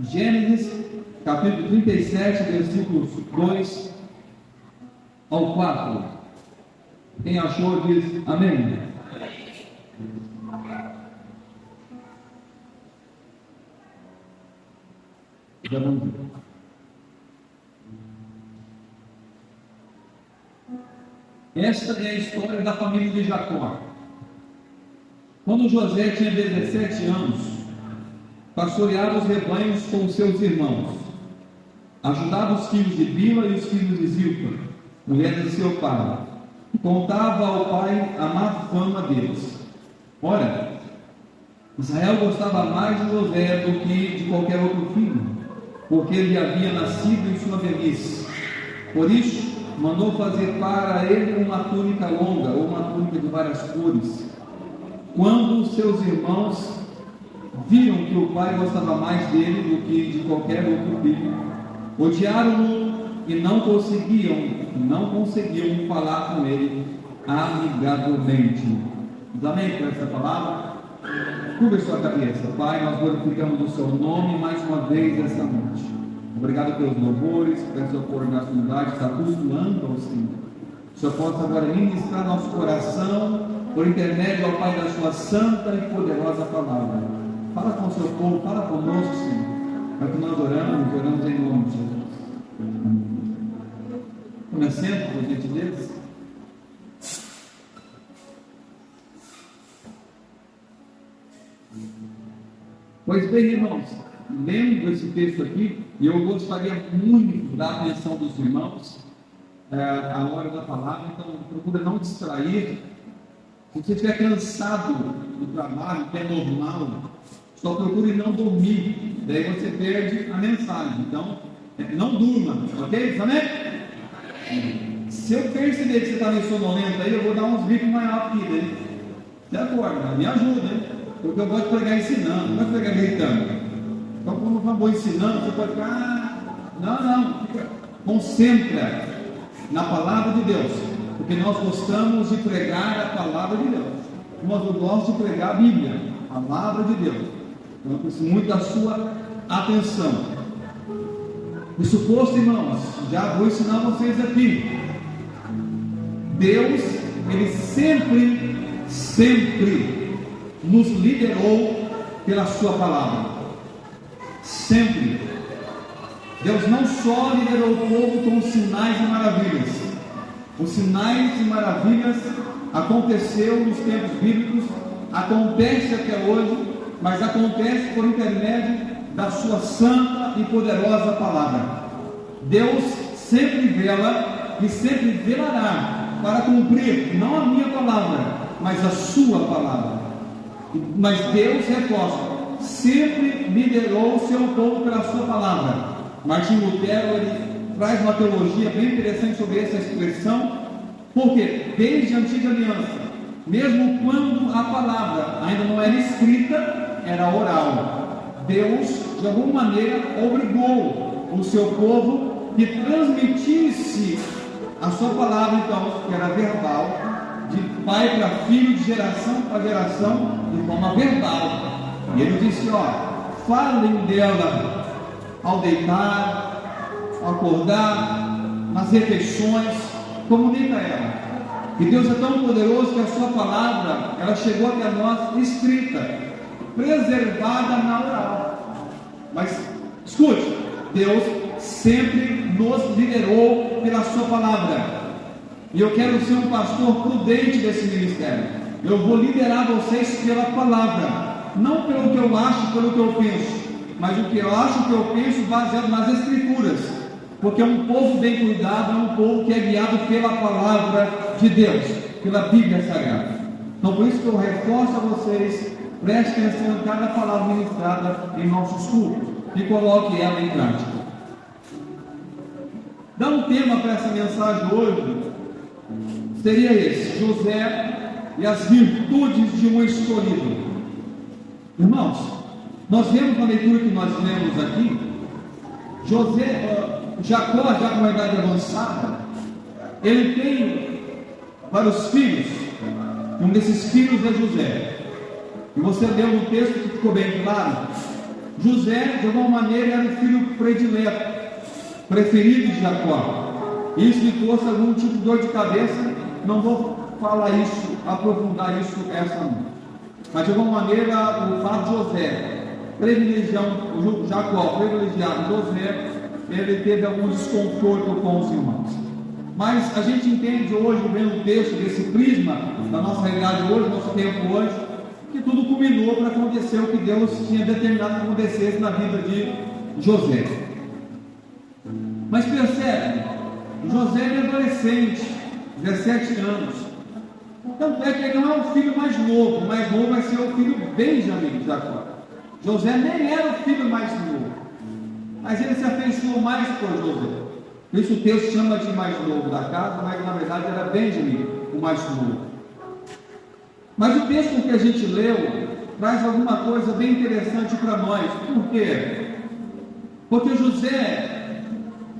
Gênesis, capítulo 37, versículos 2 ao 4. Quem achou diz amém. Já vamos ver. Esta é a história da família de Jacó. Quando José tinha 17 anos, pastoreava os rebanhos com seus irmãos, ajudava os filhos de Bila e os filhos de Zilpa, mulher de seu pai, e contava ao pai a má fama deles. Ora, Israel gostava mais de José do que de qualquer outro filho, porque ele havia nascido em sua velhice. Por isso, mandou fazer para ele uma túnica longa, ou uma túnica de várias cores. Quando seus irmãos viram que o pai gostava mais dele do que de qualquer outro filho, odiaram-no e não conseguiam falar com ele amigavelmente. Amém por essa palavra? Curva sua cabeça. Pai, nós glorificamos o seu nome mais uma vez esta noite. Obrigado pelos louvores, pela sua oportunidade, está costurando ao Senhor. O Senhor possa agora ministrar nosso coração por intermédio ao Pai da sua santa e poderosa palavra. Fala com o seu povo, fala conosco, Senhor. É que nós oramos em nome de Jesus. Comecemos, por gentileza. Pois bem, irmãos, lendo esse texto aqui, e eu gostaria muito da atenção dos irmãos à hora da palavra, então procura não distrair. Se você estiver cansado do trabalho, que é normal, só procure não dormir, daí você perde a mensagem. Então, não durma, ok? Amém? Se eu perceber que você está meio sonolento aí, eu vou dar uns bicos mais altos aqui, daí você acorda, me ajuda, hein? Porque eu gosto de pregar ensinando, não gosto de pregar gritando. Então, quando eu vou ensinando, você pode ficar, não, concentra na palavra de Deus, porque nós gostamos de pregar a palavra de Deus. Nós gostamos de pregar a Bíblia, a palavra de Deus. Então, eu preciso muito da sua atenção. Isso posto, irmãos, já vou ensinar vocês aqui. Deus, Ele sempre nos liderou pela sua palavra. Sempre. Deus não só liderou o povo com sinais e maravilhas. Os sinais e maravilhas aconteceu nos tempos bíblicos, acontece até hoje, mas acontece por intermédio da sua santa e poderosa palavra. Deus sempre vela e sempre velará para cumprir não a minha palavra, mas a sua palavra. Mas Deus, reforça, sempre liderou o seu povo pela sua palavra. Martinho Lutero, ele traz uma teologia bem interessante sobre essa expressão, porque desde a antiga aliança, mesmo quando a palavra ainda não era escrita, era oral, Deus de alguma maneira obrigou o seu povo que transmitisse a sua palavra, então, que era verbal, de pai para filho, de geração para geração, de forma verbal. E ele disse: falem dela ao deitar, ao acordar, nas refeições, comunica ela. E Deus é tão poderoso que a sua palavra, ela chegou até nós escrita, preservada na oral. Mas escute, Deus sempre nos liderou pela sua palavra. E eu quero ser um pastor prudente desse ministério. Eu vou liderar vocês pela palavra, não pelo que eu acho, pelo que eu penso, mas o que eu acho, o que eu penso, baseado nas escrituras, porque um povo bem cuidado é um povo que é guiado pela palavra de Deus, pela Bíblia Sagrada. Então, por isso que eu reforço a vocês, prestem atenção em cada palavra ministrada em nossos cultos e coloque ela em prática. Dá um tema para essa mensagem hoje, seria esse: José e as virtudes de um escolhido. Irmãos, nós vemos na leitura que nós lemos aqui, Jacó, já com uma idade avançada, ele tem vários filhos. Um desses filhos é José. E você leu no texto que ficou bem claro José, de alguma maneira, era o filho predileto, preferido de Jacó. Isso lhe trouxe algum tipo de dor de cabeça. Não vou falar isso, aprofundar isso essa noite. Mas de alguma maneira, o fato de José privilegiar Jacó, privilegiar José, ele teve algum desconforto com os irmãos. Mas a gente entende hoje, vendo o texto desse prisma da nossa realidade hoje, nosso tempo hoje, que tudo culminou para acontecer o que Deus tinha determinado que acontecesse na vida de José. Mas percebe, José é adolescente, 17 anos. Tanto é que ele não é o filho mais novo vai ser o filho Benjamim de Jacó. José nem era o filho mais novo, mas ele se afeiçoou mais por José. Por isso o texto chama de mais novo da casa, mas na verdade era Benjamim o mais novo. Mas o texto que a gente leu traz alguma coisa bem interessante para nós. Por quê? Porque José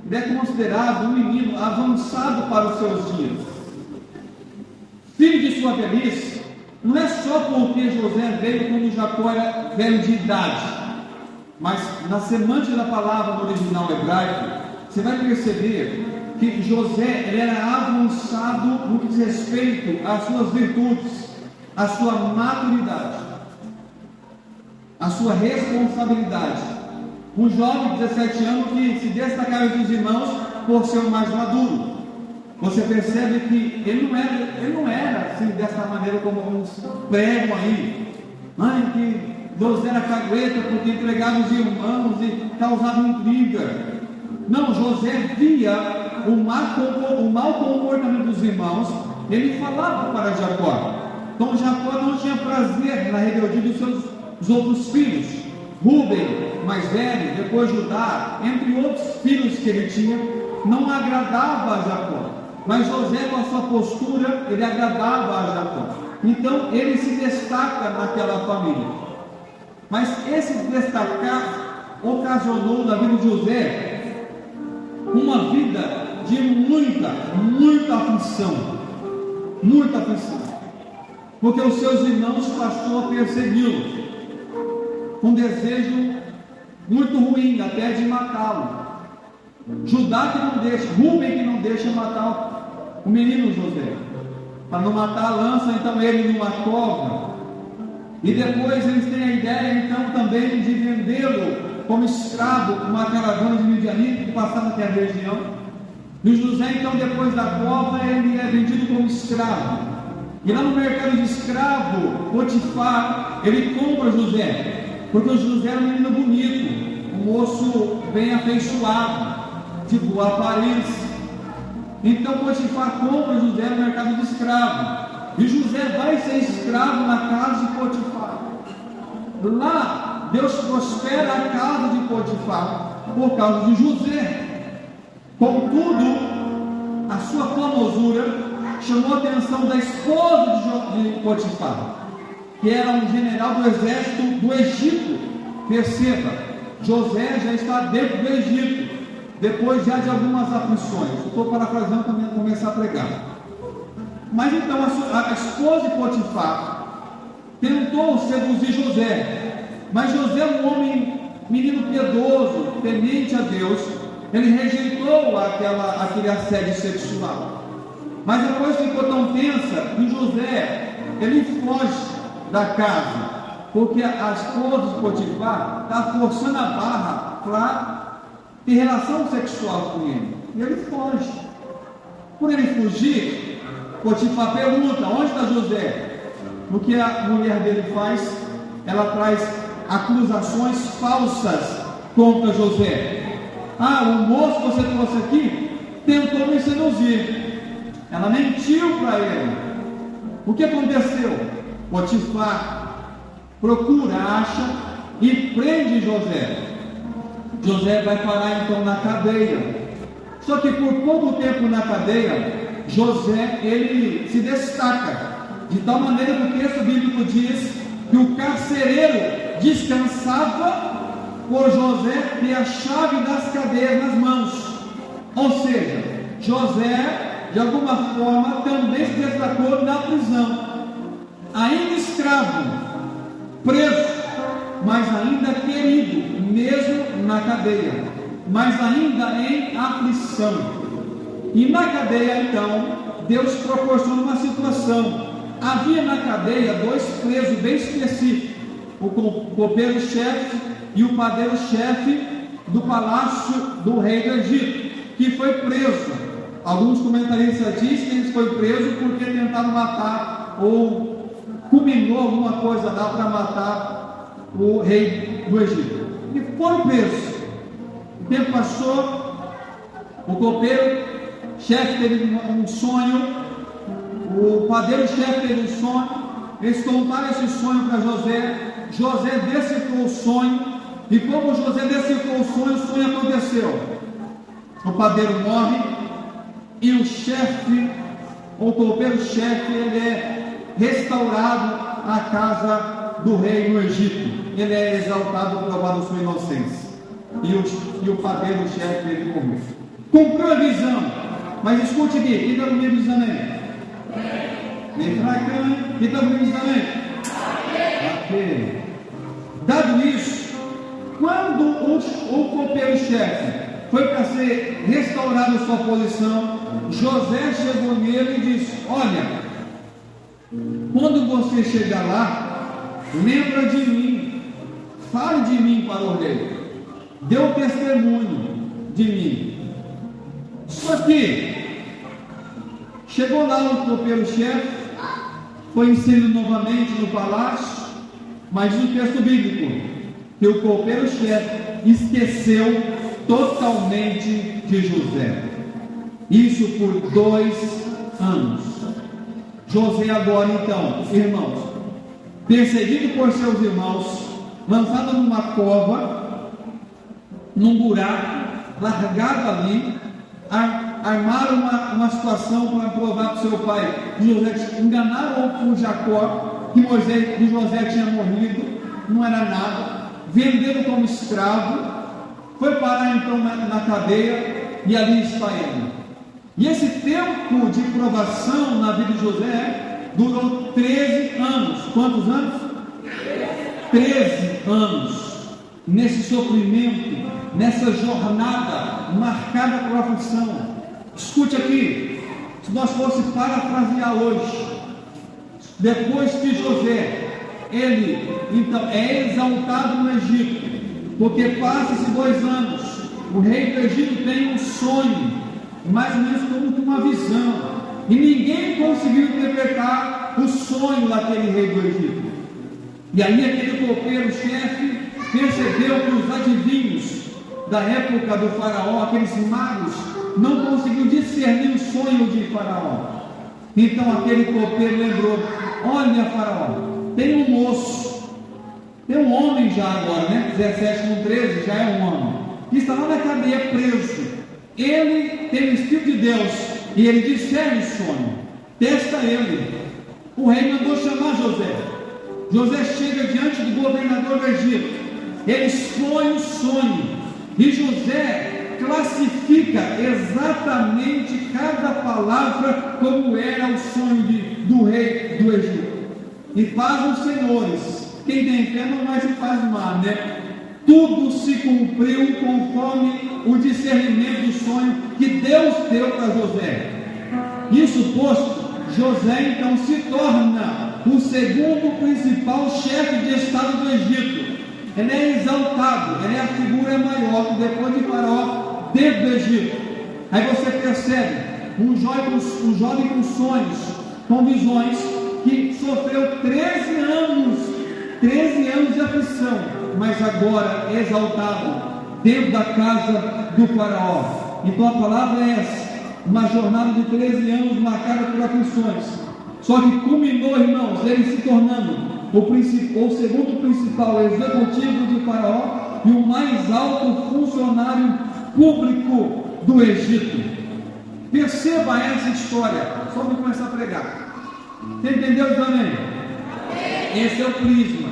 ele é considerado um menino avançado para os seus dias. Filho de sua velhice, não é só porque José veio quando Jacó era velho de idade, mas na semântica da palavra no original hebraico, você vai perceber que José ele era avançado no que diz respeito às suas virtudes, à sua maturidade, à sua responsabilidade. Um jovem de 17 anos que se destacava entre os irmãos por ser o mais maduro. Você percebe que ele não era assim, dessa maneira como alguns pregam aí. Que José era cagueta porque entregava os irmãos e causava intriga. Não, José via o mau comportamento dos irmãos, ele falava para Jacó. Então Jacó não tinha prazer na rebeldia dos outros filhos. Rúben, mais velho, depois Judá, entre outros filhos que ele tinha, não agradava a Jacó. Mas José, com a sua postura, ele agradava a Jacó. Então ele se destaca naquela família. Mas esse destacar ocasionou na vida de José uma vida de muita aflição. Muita aflição. Porque os seus irmãos passou a persegui-lo, com desejo muito ruim, até de matá-lo. Judá que não deixa, Rúben que não deixa matar o menino José. Para não matar, lança então ele numa cova. E depois eles têm a ideia então também de vendê-lo como escravo com uma caravana de midianitas que passava até a região. E José então depois da cova ele é vendido como escravo. E lá no mercado de escravo, Potifar, ele compra José, porque José era um menino bonito, um moço bem afeiçoado, de boa aparência. Então Potifar compra José no mercado de escravo, e José vai ser escravo na casa de Potifar. Lá Deus prospera a casa de Potifar por causa de José. Contudo, a sua formosura chamou a atenção da esposa de Potifar, que era um general do exército do Egito. Perceba, José já está dentro do Egito, depois já de algumas aflições. Estou parafraseando para começar a pregar. Mas então a esposa de Potifar tentou seduzir José, mas José, um homem, menino piedoso, temente a Deus, ele rejeitou aquele assédio sexual. Mas a coisa ficou tão tensa que José, ele foge da casa, porque a esposa de Potifar está forçando a barra para ter relação sexual com ele, e ele foge. Por ele fugir, Potifar pergunta: onde está José? O que a mulher dele faz? Ela traz acusações falsas contra José. O moço que você trouxe aqui tentou me seduzir. Ela mentiu para ele. O que aconteceu? Potifar procura, acha e prende José. José vai parar então na cadeia. Só que por pouco tempo na cadeia, José ele se destaca, de tal maneira que o texto bíblico diz que o carcereiro descansava por José ter a chave das cadeias nas mãos. Ou seja, José de alguma forma também se destacou na prisão, ainda escravo, preso, mas ainda querido, mesmo na cadeia, mas ainda em aflição. E na cadeia, então, Deus proporciona uma situação. Havia na cadeia dois presos bem específicos, o copeiro-chefe e o padeiro-chefe do palácio do rei do Egito, que foi preso. Alguns comentaristas dizem que ele foi preso porque tentaram matar, ou culminou alguma coisa lá para matar o rei do Egito. E foram presos. O tempo passou, o copeiro-chefe teve um sonho, o padeiro-chefe teve um sonho, eles contaram esse sonho para José. José decifrou o sonho, e como José decifrou o sonho aconteceu. O padeiro morre, e o chefe, o copeiro-chefe, ele é restaurado à casa do rei no Egito. Ele é exaltado, provado sua inocência. E o padeiro-chefe, ele morreu. Cumpriu a visão. Mas escute aqui, quem está comigo visão aí? Vem pra cá, quem está comigo visão aí? Ok. Dado isso, quando o copeiro-chefe foi para ser restaurado a sua posição, José chegou nele e disse: olha, quando você chegar lá, lembra de mim, fale de mim para o rei, dê um testemunho de mim. Só que chegou lá o copeiro-chefe, foi inserido novamente no palácio, mas no texto bíblico, que o copeiro-chefe esqueceu totalmente de José. Isso por 2 anos. José agora então, irmãos, perseguido por seus irmãos, lançado numa cova, num buraco, largado ali, armaram uma situação para provar para o seu pai que José, enganaram o Jacó, que José tinha morrido, não era nada, venderam como escravo, foi parar então na cadeia, e ali está ele. E esse tempo de provação na vida de José durou 13 anos. Quantos anos? 13 anos. Nesse sofrimento, nessa jornada marcada por aflição. Escute aqui, se nós fosse parafrasear hoje, depois que José, ele então é exaltado no Egito, porque passa esses 2 anos, o rei do Egito tem um sonho, mais ou menos como uma visão, e ninguém conseguiu interpretar o sonho daquele rei do Egito. E aí aquele copeiro-chefe percebeu que os adivinhos da época do faraó, aqueles magos, não conseguiam discernir o sonho de faraó. Então aquele copeiro lembrou: olha, faraó, tem um moço, tem um homem já agora, né? 17:13 já é um homem, que está lá na cadeia preso. Ele tem o Espírito de Deus e ele discerne o sonho. Testa ele. O rei mandou chamar José. José chega diante do governador do Egito. Ele expõe o sonho e José classifica exatamente cada palavra como era o sonho do rei do Egito. E pasmem os senhores, quem tem fé não vai se pasmar, né? Tudo se cumpriu conforme o discernimento do sonho que Deus deu para José. Isso posto, José então se torna o segundo principal chefe de estado do Egito. Ele é exaltado, ele é a figura maior depois de Faraó dentro do Egito. Aí você percebe um jovem com sonhos, com visões, que sofreu 13 anos de aflição, mas agora é exaltado dentro da casa do faraó. Então a palavra é essa: uma jornada de 13 anos marcada por aflições, só que culminou, irmãos, ele se tornando o segundo principal executivo de faraó e o mais alto funcionário público do Egito. Perceba essa história, só para começar a pregar. Você entendeu também? Esse é o prisma,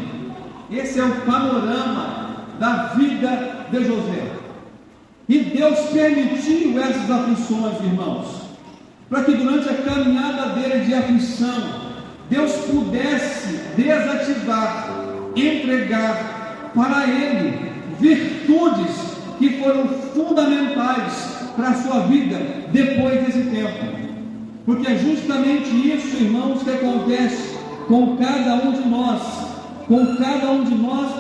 esse é o panorama da vida de José. E Deus permitiu essas aflições, irmãos, para que durante a caminhada dele de aflição, Deus pudesse desativar, entregar para ele virtudes que foram fundamentais para a sua vida depois desse tempo. Porque é justamente isso, irmãos, que acontece com cada um de nós,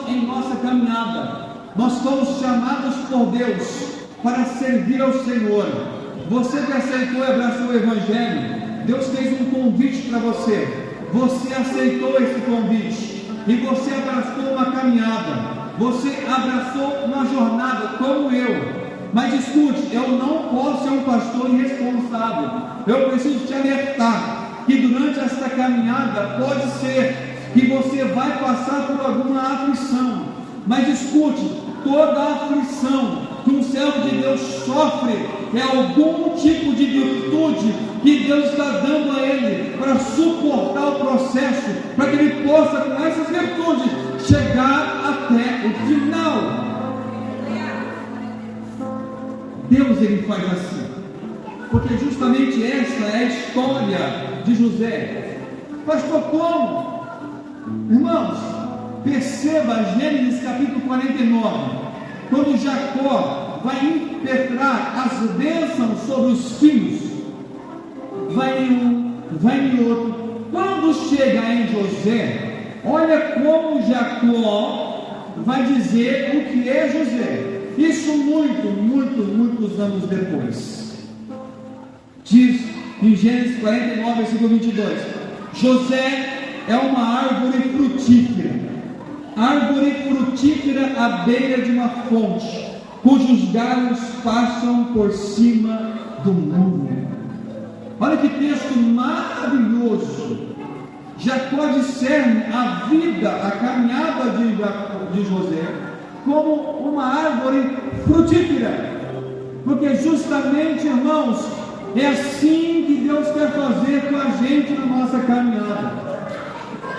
em nossa caminhada. Nós fomos chamados por Deus para servir ao Senhor. Você que aceitou e abraçou o Evangelho, Deus fez um convite para você. Você aceitou esse convite e você abraçou uma caminhada. Você abraçou uma jornada como eu. Mas escute, eu não posso ser um pastor irresponsável. Eu preciso te alertar que durante esta caminhada pode ser que você vai passar por alguma aflição. Mas escute, toda aflição que um servo de Deus sofre é algum tipo de virtude que Deus está dando a ele para suportar o processo, para que ele possa, com essas virtudes, chegar até o final. Deus, ele faz assim, porque justamente esta é a história de José. Pastor, como? Irmãos, perceba Gênesis capítulo 49, quando Jacó vai impetrar as bênçãos sobre os filhos, vai em um, vai em outro. Quando chega em José, olha como Jacó vai dizer o que é José. Isso muitos anos depois. Diz em Gênesis 49, versículo 22: José é uma árvore frutífera à beira de uma fonte, cujos galhos passam por cima do muro. Olha que texto maravilhoso. Jacó discerne a vida, a caminhada de José como uma árvore frutífera, porque justamente, irmãos, é assim que Deus quer fazer com a gente na nossa caminhada.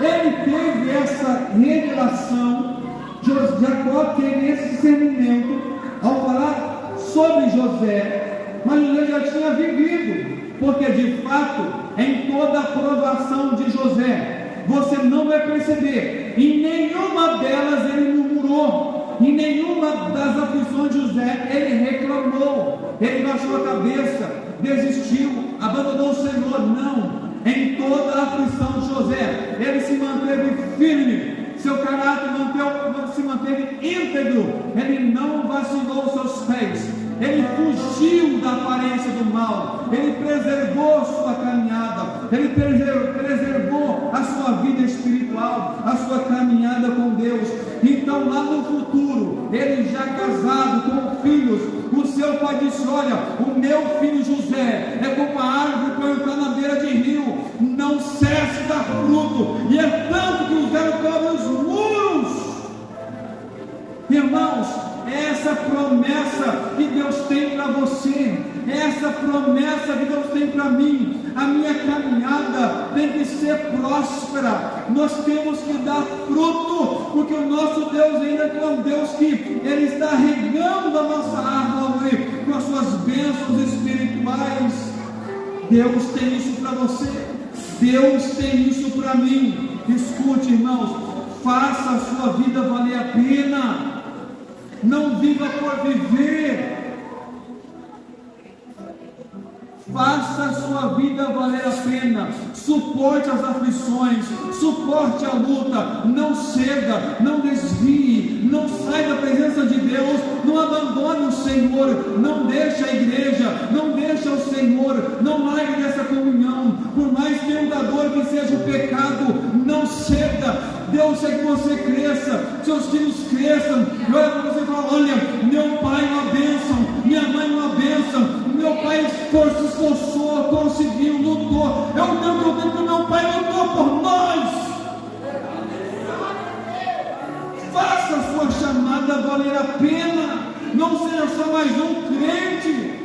Ele teve essa revelação, Jacó teve esse discernimento ao falar sobre José, mas José já tinha vivido, porque de fato, em toda a provação de José, você não vai perceber, em nenhuma delas ele murmurou, em nenhuma das aflições de José ele reclamou, ele baixou a cabeça, desistiu, abandonou o Senhor. Não, em toda a aflição de José ele se manteve firme, seu caráter se manteve íntegro, ele não vacilou os seus pés, ele fugiu da aparência do mal, ele preservou sua caminhada, ele preservou a sua vida espiritual, a sua caminhada com Deus. Então lá no futuro, ele já casado com filhos, o seu pai disse: olha, o meu filho José é como a árvore plantada na beira de rio, não cesse dar fruto, e é tanto que o zelo cobre os muros. Irmãos, essa promessa que Deus tem para você, essa promessa que Deus tem para mim, a minha caminhada tem que ser próspera, nós temos que dar fruto, porque o nosso Deus ainda é um Deus que Ele está regando a nossa árvore com as suas bênçãos espirituais. Deus tem isso para você, Deus tem isso para mim. Escute, irmãos, faça a sua vida valer a pena. Não viva por viver. Faça a sua vida valer a pena. Suporte as aflições, suporte a luta. Não ceda, não desvie, não saia da presença de Deus, não abandone o Senhor, não deixe a igreja, não deixe o Senhor, não largue dessa comunhão. Por mais tentador que seja o pecado, não ceda. Deus quer que você cresça, seus filhos cresçam. E olha para você e fala: olha, meu pai é uma bênção, minha mãe é uma bênção, meu pai se esforçou, conseguiu, lutou. É o tempo que meu pai lutou por nós. Faça a sua chamada valer a pena. Não seja só mais um crente,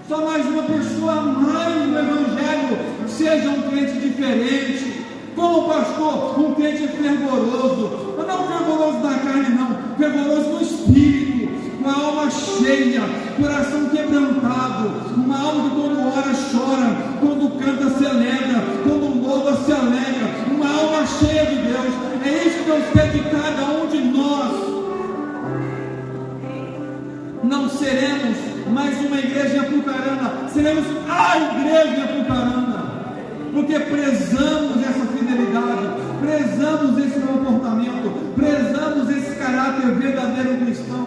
só mais uma pessoa a mais no Evangelho. Seja um crente diferente. Como pastor, um crente fervoroso, mas não fervoroso da carne, não, fervoroso no espírito, com a alma cheia, coração quebrantado, uma alma que quando ora chora, quando canta se alegra, quando louva se alegra, uma alma cheia de Deus. É isso que Deus quer de cada um de nós. Não seremos mais uma igreja em Apucarana, seremos a igreja em Apucarana, porque prezamos essa fidelidade, prezamos esse comportamento, prezamos esse caráter verdadeiro cristão,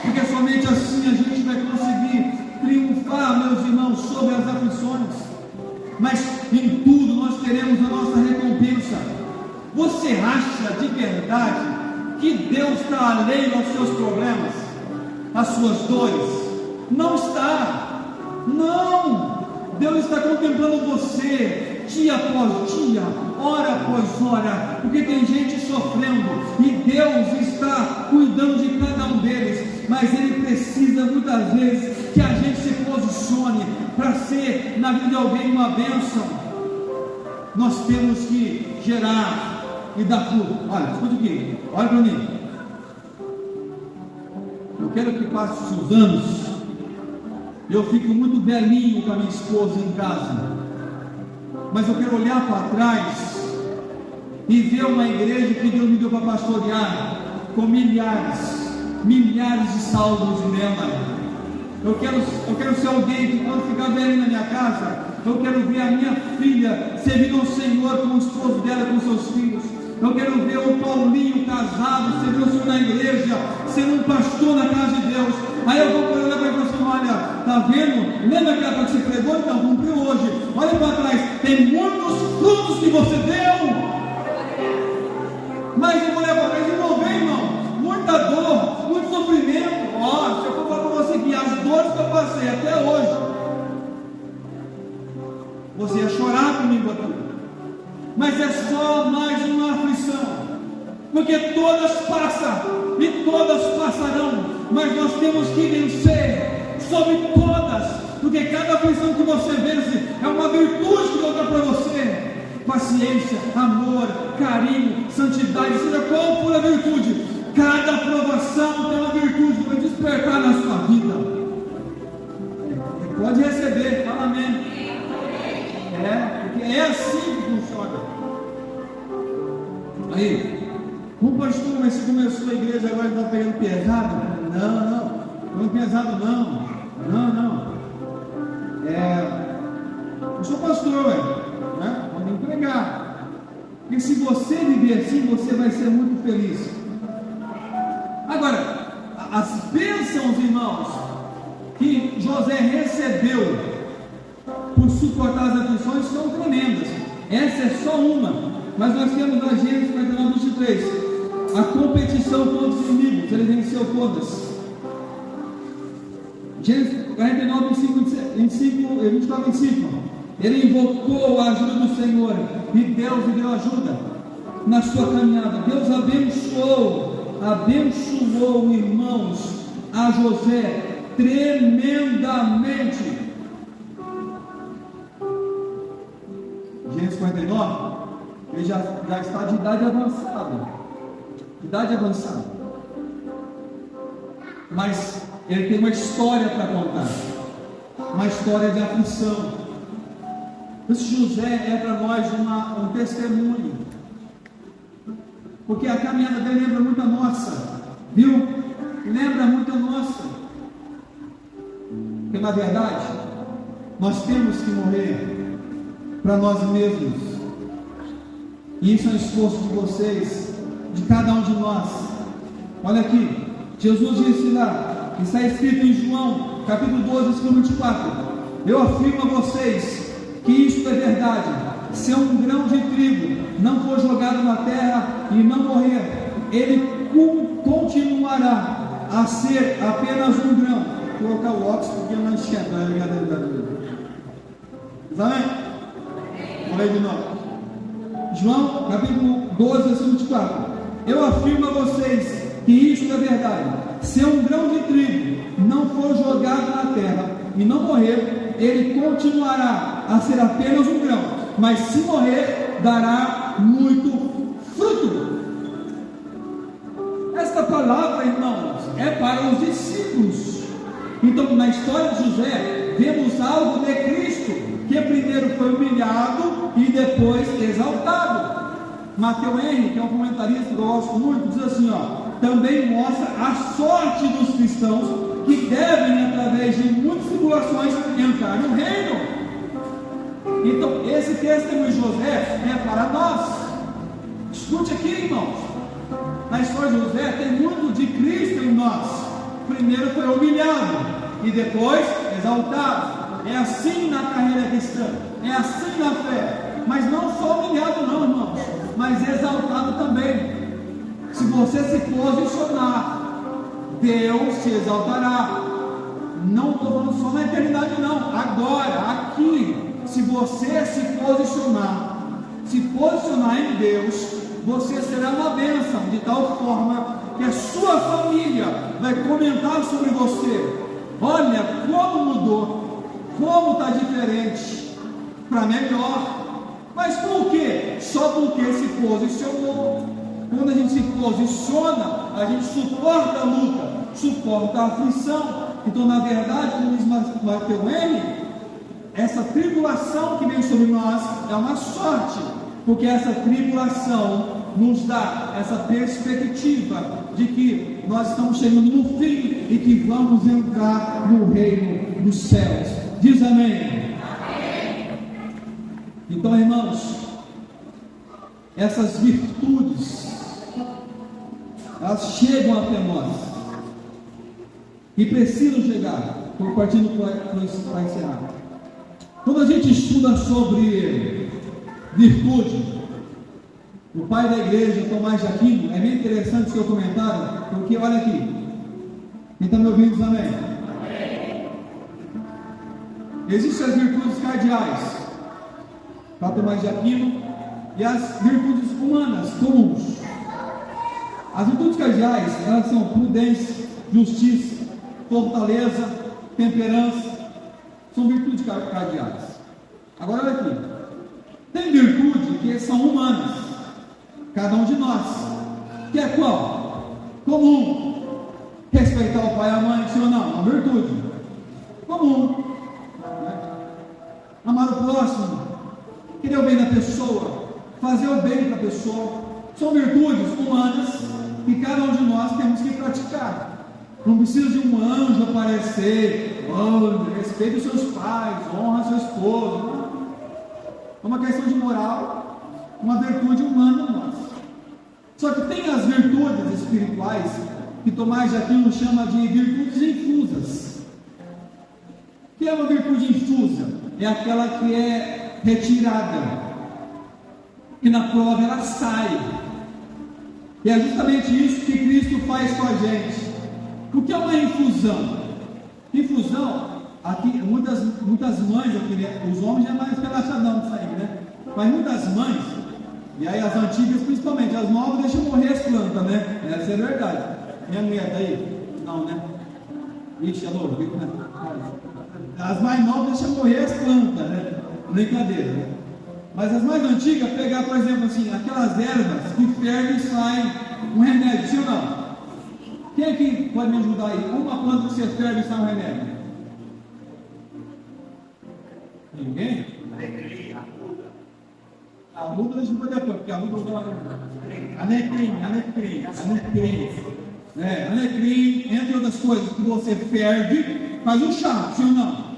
porque somente assim a gente vai conseguir triunfar, meus irmãos, sobre as aflições. Mas em tudo nós teremos a nossa recompensa. Você acha de verdade que Deus está alheio aos seus problemas, às suas dores? Não está. Não. Deus está contemplando você dia após dia, hora após hora, porque tem gente sofrendo e Deus está cuidando de cada um deles, mas Ele precisa muitas vezes que a gente se posicione para ser na vida de alguém uma bênção. Nós temos que gerar e dar fruto. Olha, escute aqui, olha para mim. Eu quero que passe os anos, eu fico muito velhinho com a minha esposa em casa, mas eu quero olhar para trás e ver uma igreja que Deus me deu para pastorear, com milhares de salvos nela. Eu quero ser alguém que, quando ficar velho na minha casa, eu quero ver a minha filha servindo ao Senhor com o esposo dela, com seus filhos. Eu quero ver o Paulinho casado, servindo ao Senhor na igreja, sendo um pastor na casa de Deus. Aí eu vou olhar para ele e falar assim: olha, está vendo? Lembra aquela coisa que você pregou? Então, cumpriu hoje. Olha para trás, tem muitos frutos que você deu. Mas eu vou olhar para trás e vou ver, irmão, muita dor, muito sofrimento. Ó, se eu for falar para você que as dores que eu passei até hoje, você ia chorar comigo aqui. Mas é só mais uma aflição, porque todas passam e todas passarão, mas nós temos que vencer sobre todas, porque cada aflição que você vence é uma virtude que Deus dá para você. Paciência, amor, carinho, santidade, seja qual for a virtude, cada provação tem uma virtude que vai despertar na sua vida. Você pode receber, fala amém. Porque é assim que funciona. Aí, o pastor, mas se começou a igreja agora está pegando pesado? Não pesado não. Eu sou pastor, né? Pode empregar. Porque se você viver assim, você vai ser muito feliz. Agora, as bênçãos, irmãos, que José recebeu por suportar as aflições são tremendas. Essa é só uma, mas nós temos a Gênesis 49:23, a competição contra os inimigos, ele venceu todas. Gênesis 49:24-25, ele invocou a ajuda do Senhor e Deus lhe deu ajuda na sua caminhada. Deus abençoou, irmãos, a José tremendamente. Gênesis 49, ele já está de idade avançada, mas ele tem uma história para contar, uma história de aflição. Esse José é para nós um testemunho, porque a caminhada dele lembra muito a nossa, viu? Lembra muito a nossa, porque na verdade nós temos que morrer para nós mesmos, e isso é um esforço de vocês, de cada um de nós. Olha aqui, Jesus disse lá, está escrito em João capítulo 12, versículo 24: eu afirmo a vocês que isto é verdade, se um grão de trigo não for jogado na terra e não morrer, ele continuará a ser apenas um grão. Vou colocar o óculos porque eu não enxergo, amém? Olha aí de novo. João capítulo 12, versículo 24: eu afirmo a vocês que isto é verdade, se um grão de trigo não for jogado na terra e não morrer, ele continuará a ser apenas um grão, mas se morrer, dará muito fruto. Esta palavra, irmãos, é para os discípulos. Então, na história de José, vemos algo de Cristo, que primeiro foi humilhado e depois exaltado. Mateus Henry, que é um comentarista que eu gosto muito, diz assim, também mostra a sorte dos cristãos através de muitas tribulações, entrar no reino. Então, esse testemunho de José é para nós. Escute aqui, irmãos. Na história de José tem muito de Cristo em nós. Primeiro foi humilhado e depois exaltado. É assim na carreira cristã, é assim na fé. Mas não só humilhado não, irmãos, mas exaltado também. Se você se posicionar, Deus se exaltará. Não estou falando só na eternidade não, agora, aqui. Se você se posicionar em Deus, você será uma bênção, de tal forma que a sua família vai comentar sobre você. Olha como mudou, como está diferente, para melhor. Mas por quê? Só porque se posicionou. Quando a gente se posiciona, a gente suporta a luta, suporta a aflição. Então, na verdade, como diz Mateus Henry, essa tribulação que vem sobre nós é uma sorte, porque essa tribulação nos dá essa perspectiva de que nós estamos chegando no fim e que vamos entrar no reino dos céus. Diz amém. Amém. Então, irmãos, essas virtudes, elas chegam até nós e precisam chegar. Estou partindo para encerrar. Quando a gente estuda sobre virtude, o pai da igreja, Tomás de Aquino, é bem interessante o seu comentário, porque olha aqui, quem está me ouvindo diz amém? Amém. Existem as virtudes cardeais para Tomás de Aquino e as virtudes humanas comuns. As virtudes cardeais, elas são prudência, justiça, fortaleza, temperança, são virtudes cardeais. Agora olha aqui, tem virtude que são humanas, cada um de nós, que é qual? Comum. Respeitar o pai e a mãe, sim ou não? Uma virtude comum, né? Amar o próximo, querer o bem da pessoa, fazer o bem para a pessoa, são virtudes humanas que cada um de nós temos que praticar. Não precisa de um anjo aparecer, respeite os seus pais, honra seu esposo. É uma questão de moral, uma virtude humana nossa. Só que tem as virtudes espirituais que Tomás de Aquino chama de virtudes infusas. O que é uma virtude infusa? É aquela que é retirada, que na prova ela sai. E é justamente isso que Cristo faz com a gente. O que é uma infusão? Infusão, aqui muitas mães, aqui, né? Os homens já é mais relaxadão disso aí, né? Mas muitas mães, e aí as antigas principalmente, as novas deixam morrer as plantas, né? Essa é verdade. Minha mulher está aí? Não, né? Ixi, alô, né? As mais novas deixam morrer as plantas, né? Brincadeira, né? Mas as mais antigas, pegar, por exemplo, assim, aquelas ervas que fervem e saem um remédio, sim ou não? Quem é que pode me ajudar aí? Uma planta que você ferve e sai um remédio? Ninguém? A muda deixa eu depois, porque a muda vai alecrim. Alecrim, entre outras coisas, que você ferve, faz um chá, sim ou não?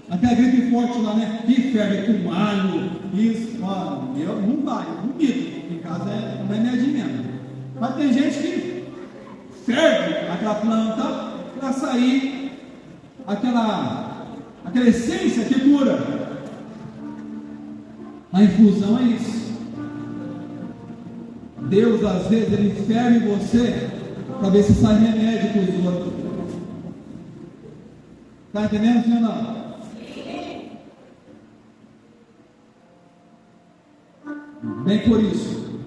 Aquela gripe forte lá, né? Que ferve com alho, isso, eu não vai, eu vomito, em casa é um remédio mesmo. Mas tem gente que ferve aquela planta para sair aquela essência que cura. A infusão é isso. Deus às vezes ele ferve você para ver se sai remédio para os outros. Está entendendo, senhor? Não? Bem por isso,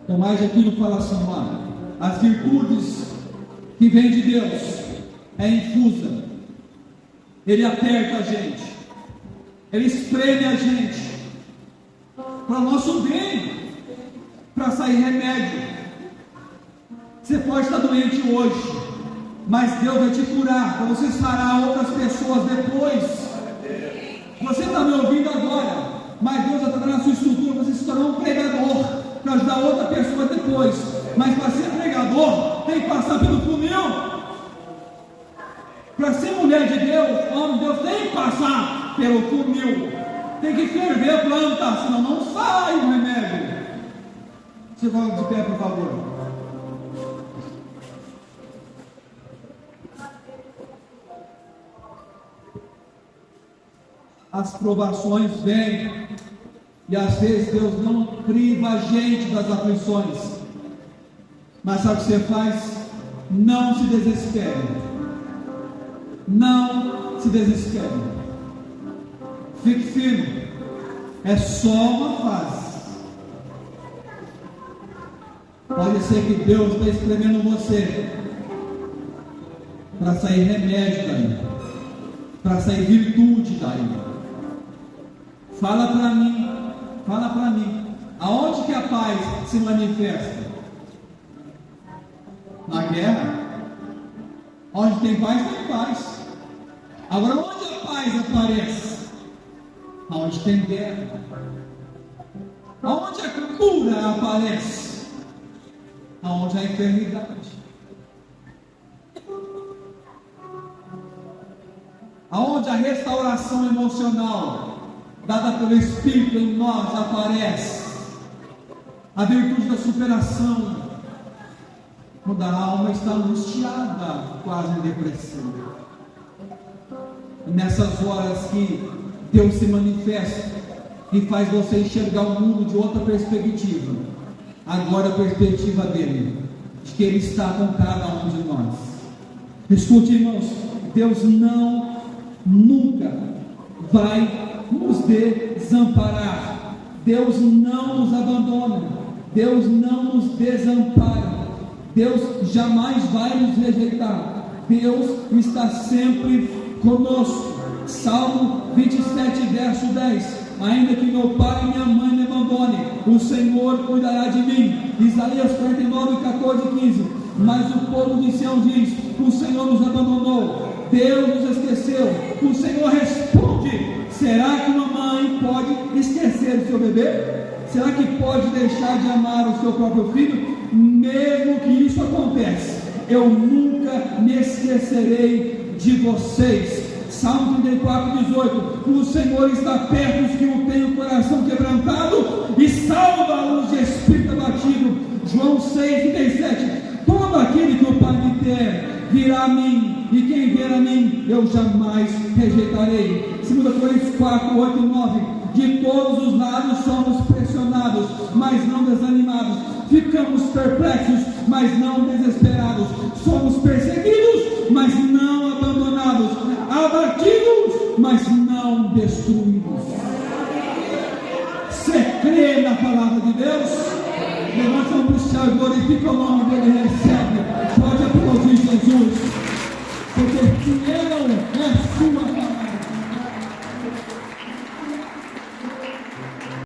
Tomás de Aquino fala assim, olha, as virtudes que vêm de Deus é infusa. Ele aperta a gente, ele espreme a gente para o nosso bem, para sair remédio. Você pode estar doente hoje, mas Deus vai te curar para você sarar outras pessoas depois. Você está me ouvindo agora, mas Deus vai estar na sua estrutura, você se tornar um pregador para ajudar outra pessoa depois. Mas para ser pregador, tem que passar pelo funil. Para ser mulher de Deus, homem de Deus, tem que passar pelo funil. Tem que ferver a planta, senão não sai o remédio. Você volta de pé, por favor. As provações vêm, e às vezes Deus não priva a gente das aflições. Mas sabe o que você faz? Não se desespere. Não se desespere. Fique firme. É só uma fase. Pode ser que Deus está espremendo você para sair remédio daí, para sair virtude daí. Fala para mim, aonde que a paz se manifesta? Na guerra. Onde tem paz, tem paz. Agora, onde a paz aparece? Onde tem guerra. Aonde a cura aparece? Aonde a enfermidade. Aonde a restauração emocional dada pelo Espírito em nós aparece. A virtude da superação. Quando a alma está angustiada, quase em depressão. E nessas horas que Deus se manifesta e faz você enxergar o mundo de outra perspectiva. Agora a perspectiva dele, de que ele está com cada um de nós. Escute, irmãos, Deus nunca vai nos desamparar. Deus não nos abandona. Deus não nos desampara. Deus jamais vai nos rejeitar. Deus está sempre conosco. Salmo 27, verso 10. Ainda que meu pai e minha mãe me abandone, o Senhor cuidará de mim. Isaías 49, 14 e 15. Mas o povo de Sião diz: o Senhor nos abandonou, Deus nos esqueceu. O Senhor responde: será que uma mãe pode esquecer o seu bebê? Será que pode deixar de amar o seu próprio filho? Mesmo que isso aconteça, eu nunca me esquecerei de vocês. Salmo 34, 18. O Senhor está perto dos que o têm o coração quebrantado e salva-os de espírito abatido. João 6, 37. Todo aquele que o Pai me der virá a mim, e quem vier a mim eu jamais rejeitarei. 2 Coríntios 4, 8 e 9. De todos os lados somos pressionados, mas não desanimados. Ficamos perplexos, mas não desesperados. Somos perseguidos, mas não abandonados. Abatidos, mas não destruídos. Você crê na palavra de Deus? Levanta a mão para o céu e glorifica o nome